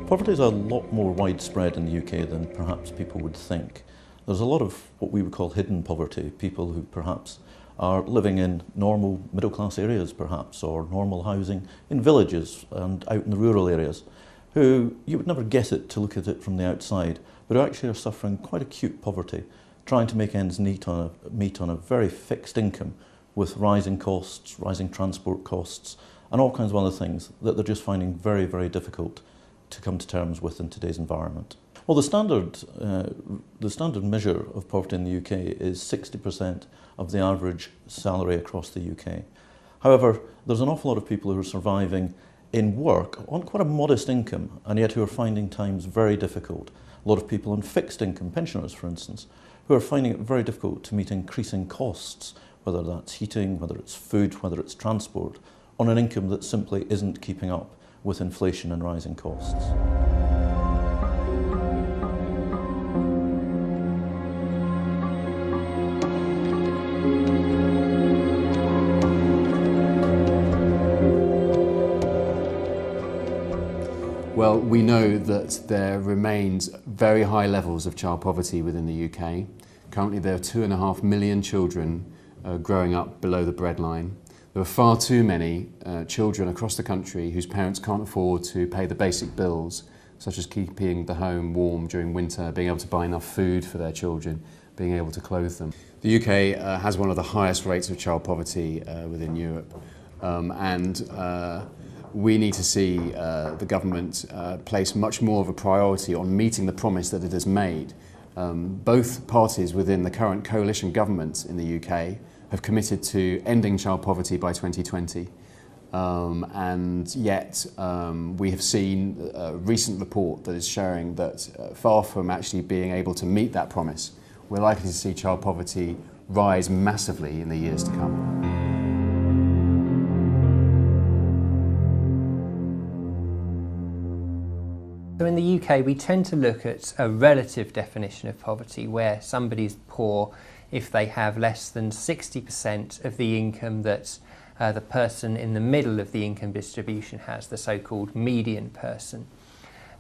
Poverty is a lot more widespread in the UK than perhaps people would think. There's a lot of what we would call hidden poverty, people who perhaps are living in normal middle class areas perhaps, or normal housing in villages and out in the rural areas, who you would never guess it to look at it from the outside, but who actually are suffering quite acute poverty, trying to make ends meet on a very fixed income with rising costs, rising transport costs, and all kinds of other things that they're just finding very, very difficult to come to terms with in today's environment. Well, the standard measure of poverty in the UK is 60% of the average salary across the UK. However, there's an awful lot of people who are surviving in work on quite a modest income, and yet who are finding times very difficult. A lot of people on fixed income, pensioners for instance, who are finding it very difficult to meet increasing costs, whether that's heating, whether it's food, whether it's transport, on an income that simply isn't keeping up with inflation and rising costs. Well, we know that there remains very high levels of child poverty within the UK. Currently there are 2.5 million children growing up below the breadline. There are far too many children across the country whose parents can't afford to pay the basic bills, such as keeping the home warm during winter, being able to buy enough food for their children, being able to clothe them. The UK has one of the highest rates of child poverty within Europe, and we need to see the government place much more of a priority on meeting the promise that it has made. Both parties within the current coalition government in the UK have committed to ending child poverty by 2020, and yet we have seen a recent report that is showing that far from actually being able to meet that promise, we're likely to see child poverty rise massively in the years to come. So in the UK, we tend to look at a relative definition of poverty, where somebody's poor if they have less than 60% of the income that the person in the middle of the income distribution has, the so-called median person.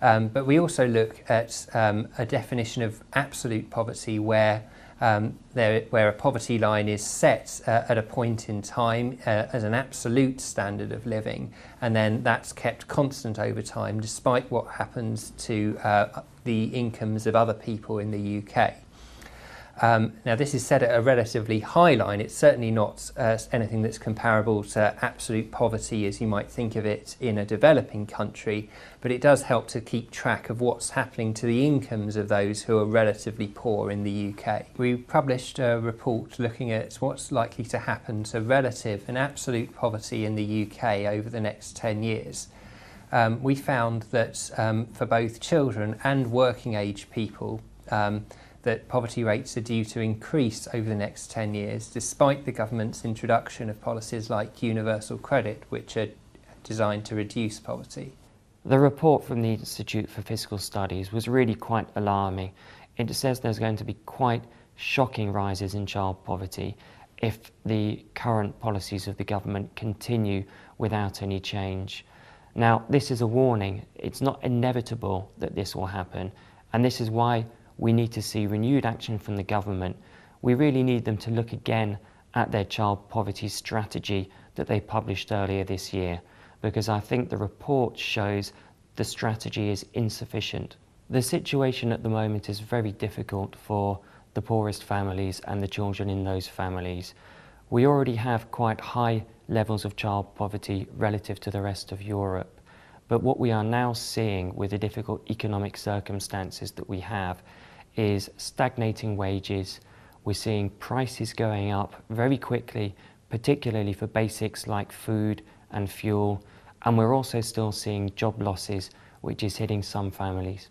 But we also look at a definition of absolute poverty where a poverty line is set at a point in time as an absolute standard of living, and then that's kept constant over time despite what happens to the incomes of other people in the UK. Now this is set at a relatively high line. It's certainly not anything that's comparable to absolute poverty as you might think of it in a developing country, but it does help to keep track of what's happening to the incomes of those who are relatively poor in the UK. We published a report looking at what's likely to happen to relative and absolute poverty in the UK over the next 10 years. We found that for both children and working age people, that poverty rates are due to increase over the next 10 years, despite the government's introduction of policies like universal credit, which are designed to reduce poverty. The report from the Institute for Fiscal Studies was really quite alarming. It says there's going to be quite shocking rises in child poverty if the current policies of the government continue without any change. Now, this is a warning. It's not inevitable that this will happen, and this is why we need to see renewed action from the government. We really need them to look again at their child poverty strategy that they published earlier this year, because I think the report shows the strategy is insufficient. The situation at the moment is very difficult for the poorest families and the children in those families. We already have quite high levels of child poverty relative to the rest of Europe, but what we are now seeing with the difficult economic circumstances that we have is stagnating wages. We're seeing prices going up very quickly, particularly for basics like food and fuel, and we're also still seeing job losses, which is hitting some families.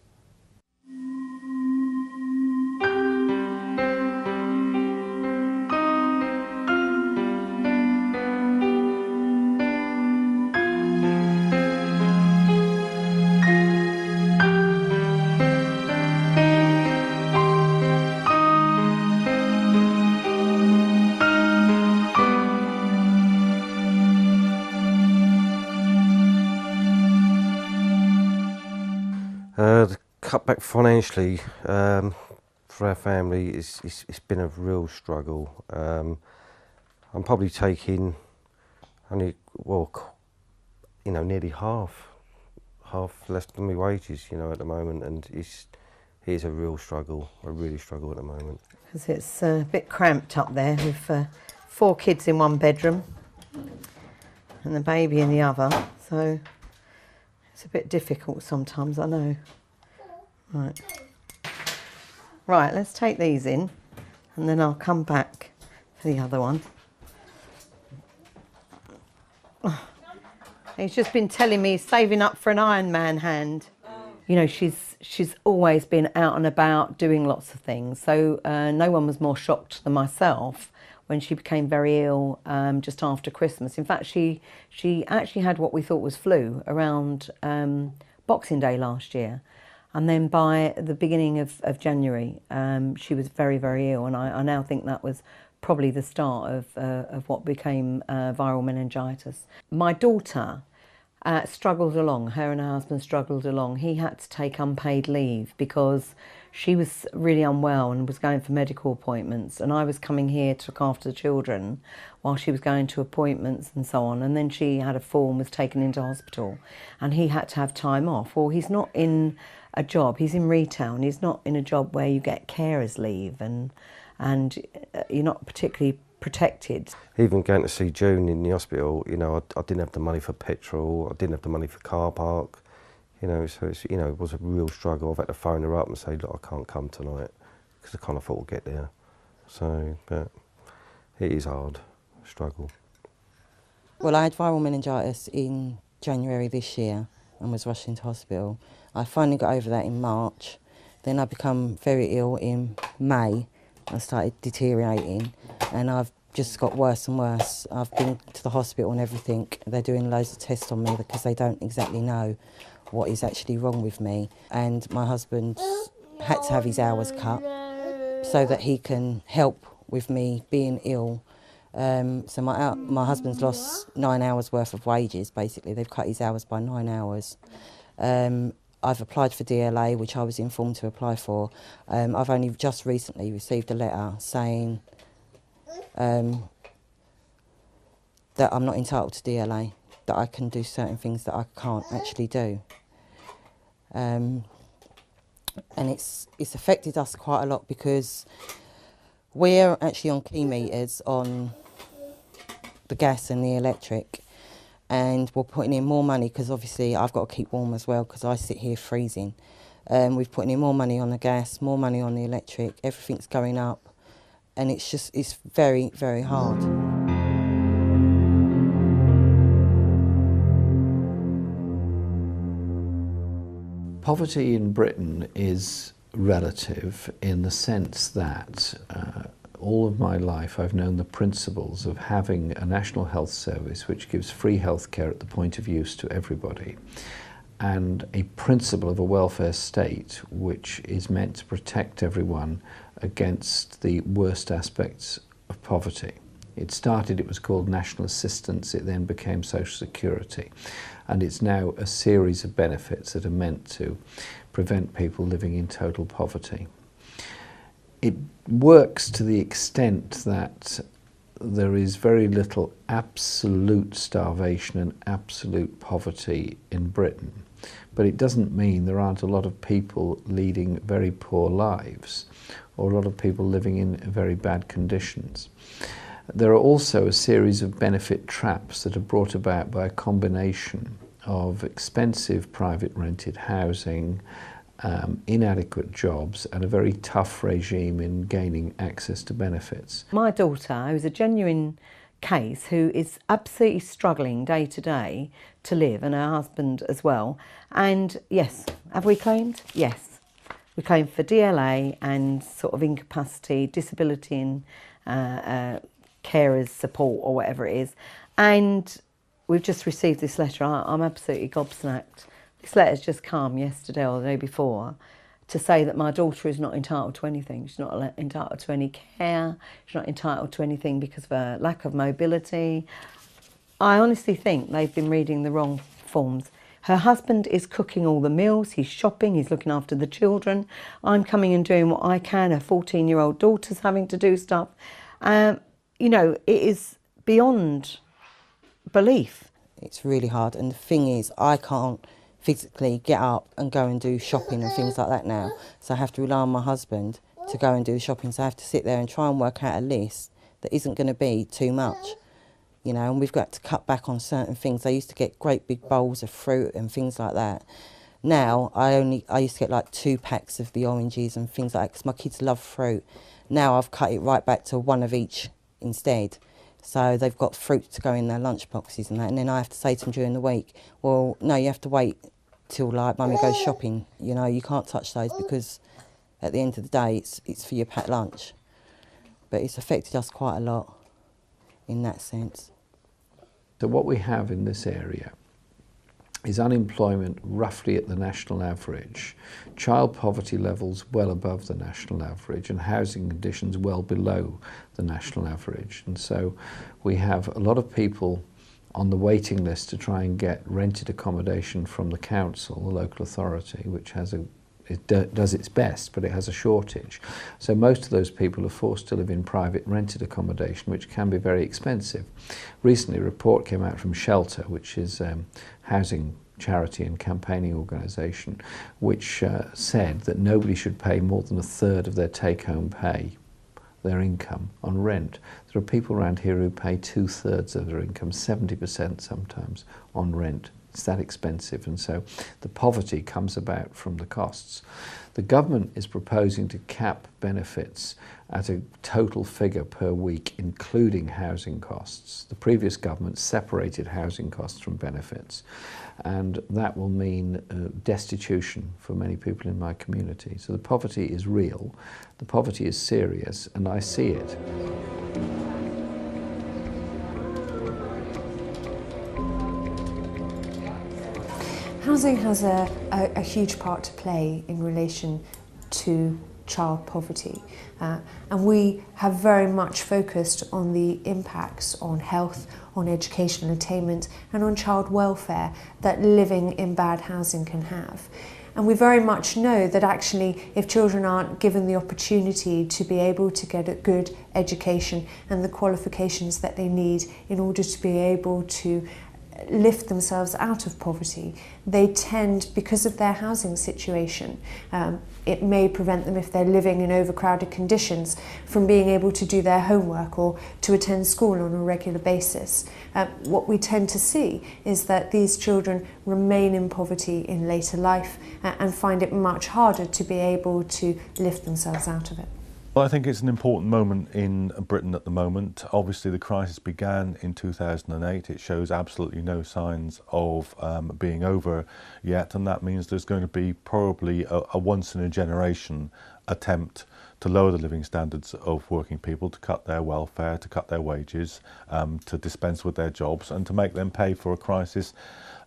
The cutback financially for our family it's been a real struggle. I'm probably taking only, well, you know, nearly half less than my wages, you know, at the moment, and it's a real struggle. I really struggle at the moment. Because it's a bit cramped up there with 4 kids in one bedroom and the baby in the other, so it's a bit difficult sometimes, I know. Right, let's take these in and then I'll come back for the other one. He's just been telling me he's saving up for an Iron Man hand. You know, she's always been out and about doing lots of things, so no one was more shocked than myself when she became very ill just after Christmas. In fact, she actually had what we thought was flu around Boxing Day last year, and then by the beginning of January she was very, very ill, and I now think that was probably the start of what became viral meningitis. My daughter struggled along, her and her husband struggled along. He had to take unpaid leave because she was really unwell and was going for medical appointments, and I was coming here to look after the children while she was going to appointments and so on, and then she had a fall and was taken into hospital and he had to have time off. Well, he's not in a job, he's in retail, and he's not in a job where you get carers leave and you're not particularly protected. Even going to see June in the hospital, you know, I didn't have the money for petrol, I didn't have the money for car park, you know, so it's, you know, it was a real struggle. I've had to phone her up and say, look, I can't come tonight, because I can't afford to get there. So, but it is hard, struggle. Well, I had viral meningitis in January this year and was rushed into hospital. I finally got over that in March. Then I become very ill in May. I started deteriorating and I've just got worse and worse. I've been to the hospital and everything. They're doing loads of tests on me because they don't exactly know what is actually wrong with me. And my husband had to have his hours cut so that he can help with me being ill. So my husband's lost 9 hours worth of wages, basically. They've cut his hours by 9 hours. I've applied for DLA, which I was informed to apply for. I've only just recently received a letter saying that I'm not entitled to DLA, that I can do certain things that I can't actually do. And it's affected us quite a lot because we're actually on key meters on the gas and the electric, and we're putting in more money because obviously I've got to keep warm as well because I sit here freezing. We've put in more money on the gas, more money on the electric, everything's going up, and it's very, very hard. Poverty in Britain is relative in the sense that all of my life I've known the principles of having a national health service which gives free health care at the point of use to everybody, and a principle of a welfare state which is meant to protect everyone against the worst aspects of poverty. It was called national assistance, it then became social security, and it's now a series of benefits that are meant to prevent people living in total poverty. It works to the extent that there is very little absolute starvation and absolute poverty in Britain, but it doesn't mean there aren't a lot of people leading very poor lives or a lot of people living in very bad conditions. There are also a series of benefit traps that are brought about by a combination of expensive private rented housing, inadequate jobs, and a very tough regime in gaining access to benefits. My daughter, who's a genuine case, who is absolutely struggling day to day to live, and her husband as well. And yes, have we claimed? Yes. We claimed for DLA and sort of incapacity, disability and carers support or whatever it is. And we've just received this letter. I'm absolutely gobsmacked. This letter's just come yesterday or the day before to say that my daughter is not entitled to anything. She's not entitled to any care. She's not entitled to anything because of her lack of mobility. I honestly think they've been reading the wrong forms. Her husband is cooking all the meals, he's shopping, he's looking after the children. I'm coming and doing what I can. Her 14-year-old daughter's having to do stuff. You know, it is beyond belief. It's really hard, and the thing is, I can't physically get up and go and do shopping and things like that now. So I have to rely on my husband to go and do the shopping. So I have to sit there and try and work out a list that isn't going to be too much. You know, and we've got to cut back on certain things. I used to get great big bowls of fruit and things like that. Now, I used to get like 2 packs of the oranges and things like that because my kids love fruit. Now I've cut it right back to 1 of each instead. So they've got fruit to go in their lunch boxes and that. And then I have to say to them during the week, well, no, you have to wait till like Mummy goes shopping. You know, you can't touch those because at the end of the day, it's for your packed lunch. But it's affected us quite a lot in that sense. So what we have in this area is unemployment roughly at the national average, child poverty levels well above the national average, and housing conditions well below the national average. And so we have a lot of people on the waiting list to try and get rented accommodation from the council, the local authority, which does its best, but it has a shortage. So most of those people are forced to live in private rented accommodation, which can be very expensive. Recently, a report came out from Shelter, which is housing charity and campaigning organisation, which said that nobody should pay more than 1/3 of their take-home pay, their income, on rent. There are people around here who pay 2/3 of their income, 70% sometimes, on rent. It's that expensive, and so the poverty comes about from the costs. The government is proposing to cap benefits at a total figure per week, including housing costs. The previous government separated housing costs from benefits, and that will mean destitution for many people in my community. So the poverty is real, the poverty is serious, and I see it. Housing has a huge part to play in relation to child poverty, and we have very much focused on the impacts on health, on education and attainment, and on child welfare that living in bad housing can have. And we very much know that actually if children aren't given the opportunity to be able to get a good education and the qualifications that they need in order to be able to lift themselves out of poverty, they tend, because of their housing situation, it may prevent them, if they're living in overcrowded conditions, from being able to do their homework or to attend school on a regular basis. What we tend to see is that these children remain in poverty in later life and find it much harder to be able to lift themselves out of it. Well, I think it's an important moment in Britain at the moment. Obviously, the crisis began in 2008. It shows absolutely no signs of being over yet, and that means there's going to be probably a once-in-a-generation attempt to lower the living standards of working people, to cut their welfare, to cut their wages, to dispense with their jobs, and to make them pay for a crisis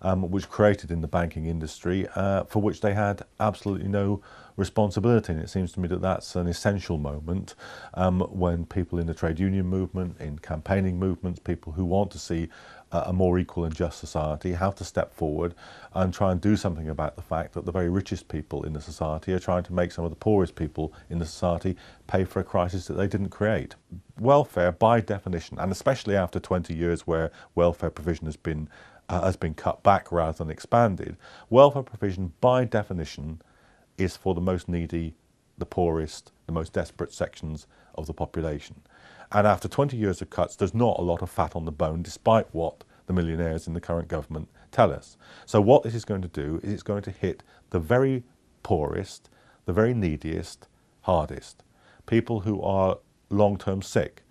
which created in the banking industry, for which they had absolutely no responsibility. And it seems to me that that's an essential moment when people in the trade union movement, in campaigning movements, people who want to see a more equal and just society have to step forward and try and do something about the fact that the very richest people in the society are trying to make some of the poorest people in the society pay for a crisis that they didn't create. Welfare, by definition, and especially after 20 years where welfare provision has been cut back rather than expanded, welfare provision by definition is for the most needy, the poorest, the most desperate sections of the population. And after 20 years of cuts, there's not a lot of fat on the bone, despite what the millionaires in the current government tell us. So what this is going to do is it's going to hit the very poorest, the very neediest, hardest. People who are long-term sick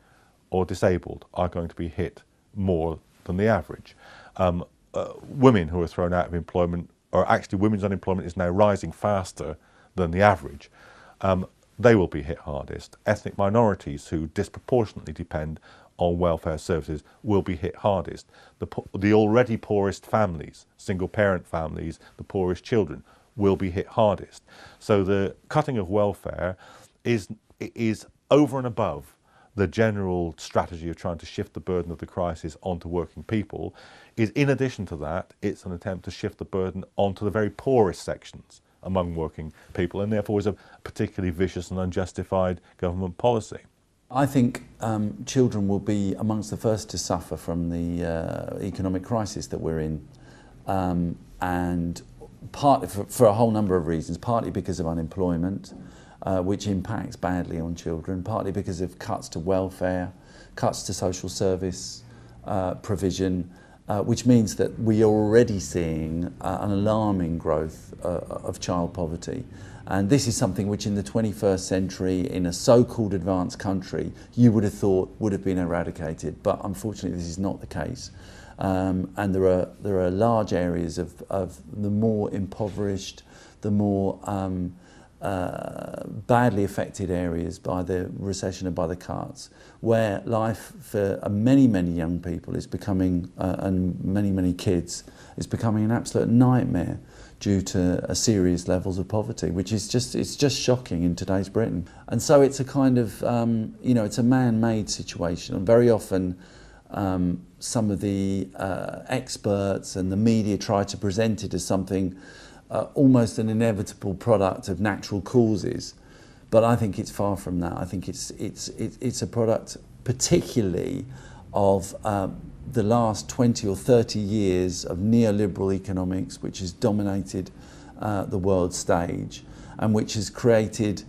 or disabled are going to be hit more than the average. Women who are thrown out of employment, or actually women's unemployment is now rising faster than the average. They will be hit hardest. Ethnic minorities who disproportionately depend on welfare services will be hit hardest. The already poorest families, single parent families, the poorest children will be hit hardest. So the cutting of welfare is over and above the general strategy of trying to shift the burden of the crisis onto working people is, in addition to that, it's an attempt to shift the burden onto the very poorest sections among working people, and therefore is a particularly vicious and unjustified government policy. I think children will be amongst the first to suffer from the economic crisis that we're in, and partly for a whole number of reasons, partly because of unemployment, which impacts badly on children, partly because of cuts to welfare, cuts to social service provision, which means that we are already seeing an alarming growth of child poverty. And this is something which in the 21st century, in a so-called advanced country, you would have thought would have been eradicated. But unfortunately, this is not the case. And there are large areas of the more impoverished, the more badly affected areas by the recession and by the cuts, where life for many, many young people is becoming, and many, many kids, is becoming an absolute nightmare due to a serious levels of poverty, which is it's just shocking in today's Britain. And so it's a kind of, it's a man-made situation. And very often some of the experts and the media try to present it as something almost an inevitable product of natural causes, but I think it's far from that. I think it's a product particularly of the last 20 or 30 years of neoliberal economics, which has dominated the world stage and which has created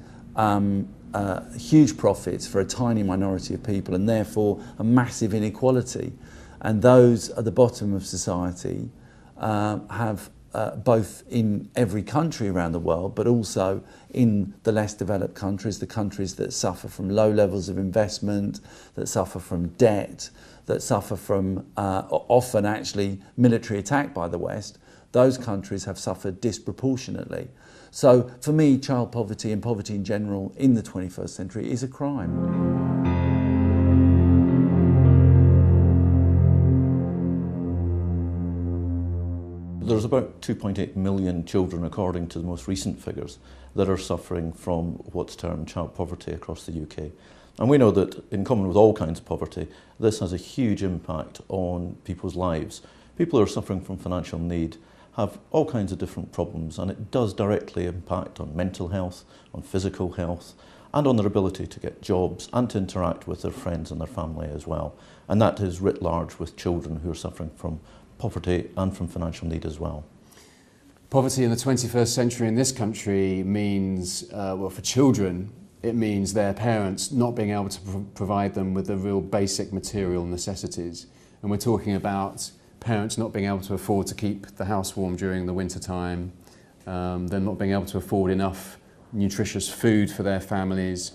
huge profits for a tiny minority of people, and therefore a massive inequality. And those at the bottom of society have both in every country around the world, but also in the less developed countries, the countries that suffer from low levels of investment, that suffer from debt, that suffer from often actually military attack by the West, those countries have suffered disproportionately. So for me, child poverty and poverty in general in the 21st century is a crime. There's about 2.8 million children, according to the most recent figures, that are suffering from what's termed child poverty across the UK. And we know that, in common with all kinds of poverty, this has a huge impact on people's lives. People who are suffering from financial need have all kinds of different problems, and it does directly impact on mental health, on physical health, and on their ability to get jobs and to interact with their friends and their family as well. And that is writ large with children who are suffering from poverty and from financial need as well. Poverty in the 21st century in this country means, well, for children, it means their parents not being able to provide them with the real basic material necessities. And we're talking about parents not being able to afford to keep the house warm during the winter time, they're not being able to afford enough nutritious food for their families.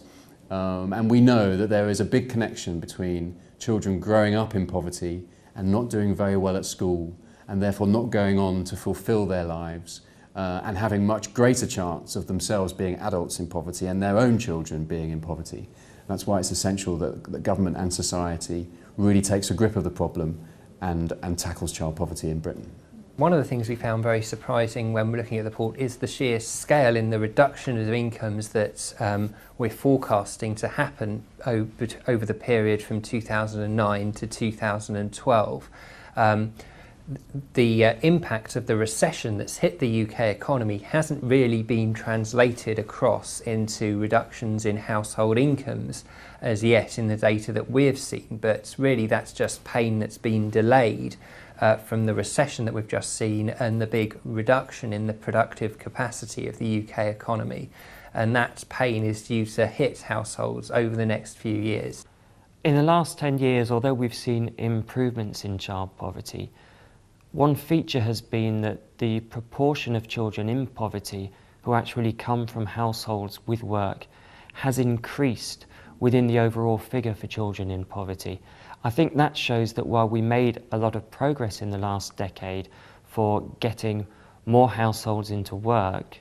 And we know that there is a big connection between children growing up in poverty and not doing very well at school, and therefore not going on to fulfil their lives, and having much greater chance of themselves being adults in poverty and their own children being in poverty. That's why it's essential that government and society really takes a grip of the problem and tackles child poverty in Britain. One of the things we found very surprising when we're looking at the report is the sheer scale in the reduction of incomes that we're forecasting to happen over the period from 2009 to 2012. The impact of the recession that's hit the UK economy hasn't really been translated across into reductions in household incomes as yet in the data that we've seen, but really that's just pain that's been delayed from the recession that we've just seen and the big reduction in the productive capacity of the UK economy. And that pain is due to hit households over the next few years. In the last 10 years, although we've seen improvements in child poverty, one feature has been that the proportion of children in poverty who actually come from households with work has increased within the overall figure for children in poverty. I think that shows that while we made a lot of progress in the last decade for getting more households into work,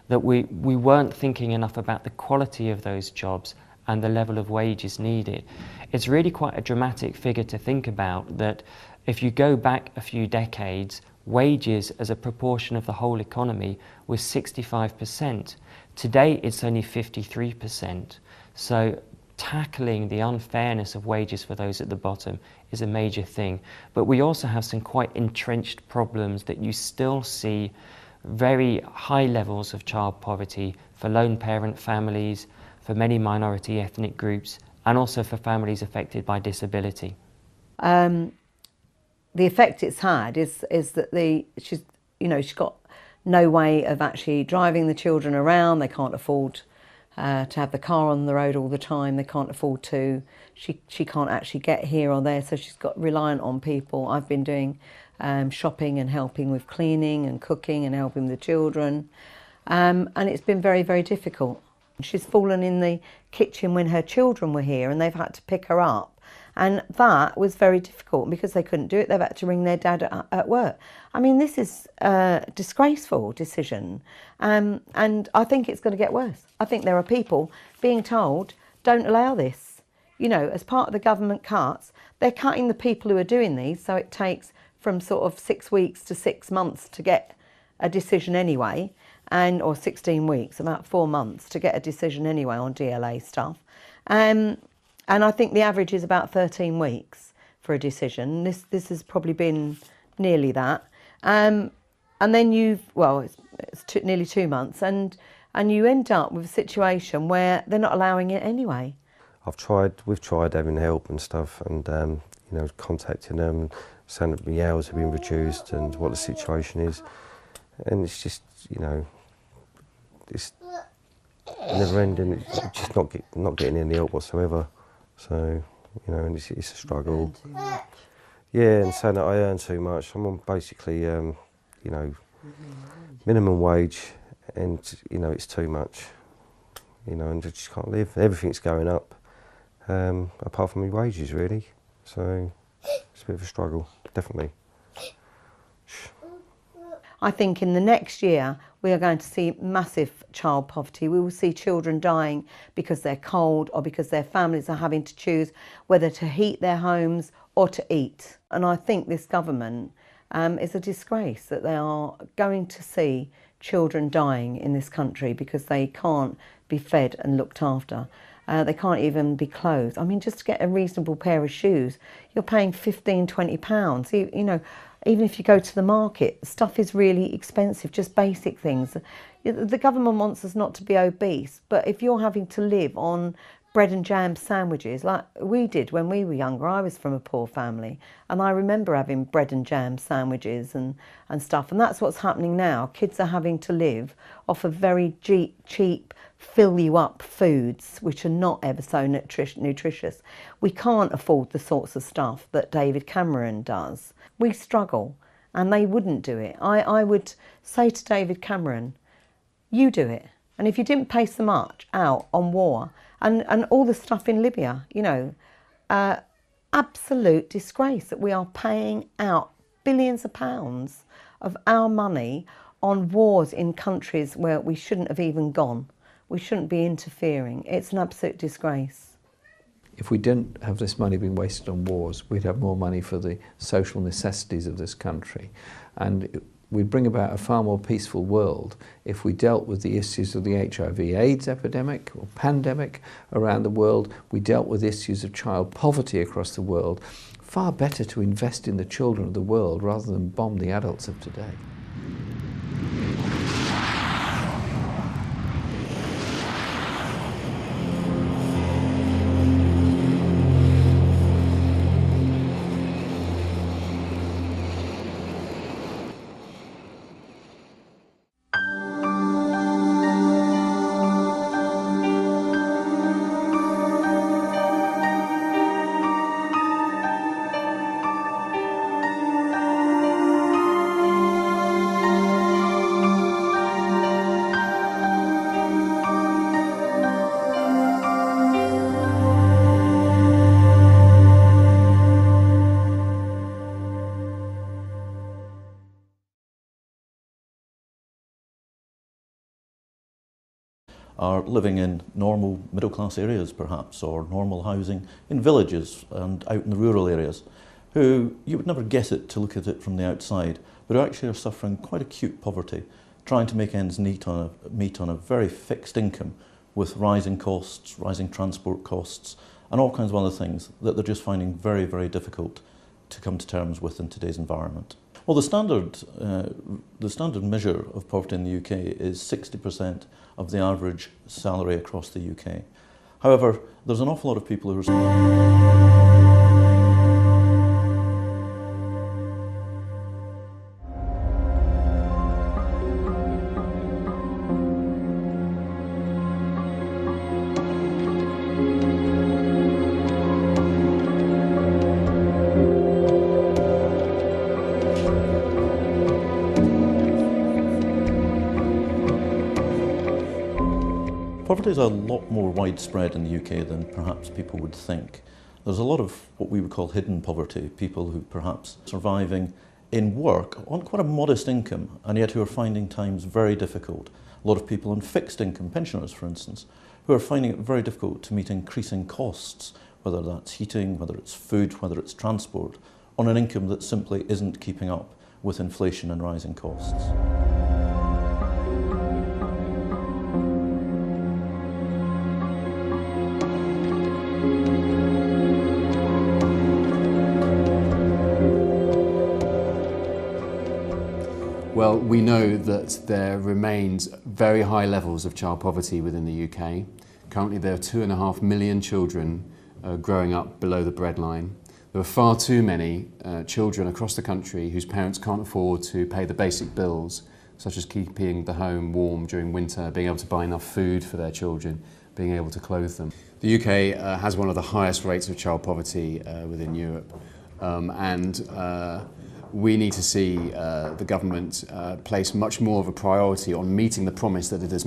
that we weren't thinking enough about the quality of those jobs and the level of wages needed. It's really quite a dramatic figure to think about, that if you go back a few decades, wages as a proportion of the whole economy was 65%. Today it's only 53%. So tackling the unfairness of wages for those at the bottom is a major thing. But we also have some quite entrenched problems that you still see very high levels of child poverty for lone parent families, for many minority ethnic groups, and also for families affected by disability. The effect it's had is that she's got no way of actually driving the children around. They can't afford to have the car on the road all the time. They can't afford to. She can't actually get here or there, so she's got reliant on people. I've been doing shopping and helping with cleaning and cooking and helping the children, and it's been very, very difficult. She's fallen in the kitchen when her children were here and they've had to pick her up, and that was very difficult. Because they couldn't do it, they've had to ring their dad at work. I mean, this is a disgraceful decision, and I think it's going to get worse. I think there are people being told, don't allow this. You know, as part of the government cuts, they're cutting the people who are doing these, so it takes from sort of 6 weeks to 6 months to get a decision anyway, or 16 weeks, about 4 months to get a decision anyway on DLA stuff. And I think the average is about 13 weeks for a decision. This has probably been nearly that. And then it's nearly 2 months, and you end up with a situation where they're not allowing it anyway. We've tried having help and stuff, and you know, contacting them, saying that the hours have been reduced and what the situation is, and it's just, you know, it's never ending. It's just not getting any help whatsoever. So, you know, and it's a struggle. Yeah, and saying that I earn too much. I'm on basically, you know, minimum wage, and you know, it's too much. You know, and I just can't live. Everything's going up, apart from my wages, really. So it's a bit of a struggle, definitely. I think in the next year we are going to see massive child poverty. We will see children dying because they're cold, or because their families are having to choose whether to heat their homes or to eat. And I think this government is a disgrace that they are going to see children dying in this country because they can't be fed and looked after. They can't even be clothed. I mean, just to get a reasonable pair of shoes, you're paying £15, £20. You know, even if you go to the market, stuff is really expensive, just basic things. The government wants us not to be obese, but if you're having to live on bread and jam sandwiches, like we did when we were younger. I was from a poor family, and I remember having bread and jam sandwiches and stuff, and that's what's happening now. Kids are having to live off of very cheap, fill you up foods which are not ever so nutritious. We can't afford the sorts of stuff that David Cameron does. We struggle, and they wouldn't do it. I would say to David Cameron, you do it. And if you didn't pay so much out on war and all the stuff in Libya, you know, absolute disgrace that we are paying out billions of pounds of our money on wars in countries where we shouldn't have even gone. We shouldn't be interfering. It's an absolute disgrace. If we didn't have this money being wasted on wars, we'd have more money for the social necessities of this country. And we'd bring about a far more peaceful world if we dealt with the issues of the HIV/AIDS epidemic or pandemic around the world. We dealt with issues of child poverty across the world. Far better to invest in the children of the world rather than bomb the adults of today. Are living in normal middle-class areas perhaps, or normal housing in villages and out in the rural areas, who you would never guess it to look at it from the outside, but who actually are suffering quite acute poverty, trying to make ends meet on a very fixed income, with rising costs, rising transport costs, and all kinds of other things that they're just finding very, very difficult to come to terms with in today's environment. Well, the standard measure of poverty in the UK is 60% of the average salary across the UK. However, there's an awful lot of people who are... Poverty is a lot more widespread in the UK than perhaps people would think. There's a lot of what we would call hidden poverty, people who perhaps surviving in work on quite a modest income and yet who are finding times very difficult. A lot of people on fixed income, pensioners for instance, who are finding it very difficult to meet increasing costs, whether that's heating, whether it's food, whether it's transport, on an income that simply isn't keeping up with inflation and rising costs. Well, we know that there remains very high levels of child poverty within the UK. Currently there are 2.5 million children growing up below the breadline. There are far too many children across the country whose parents can't afford to pay the basic bills, such as keeping the home warm during winter, being able to buy enough food for their children, being able to clothe them. The UK has one of the highest rates of child poverty within Europe, and we need to see the government place much more of a priority on meeting the promise that it has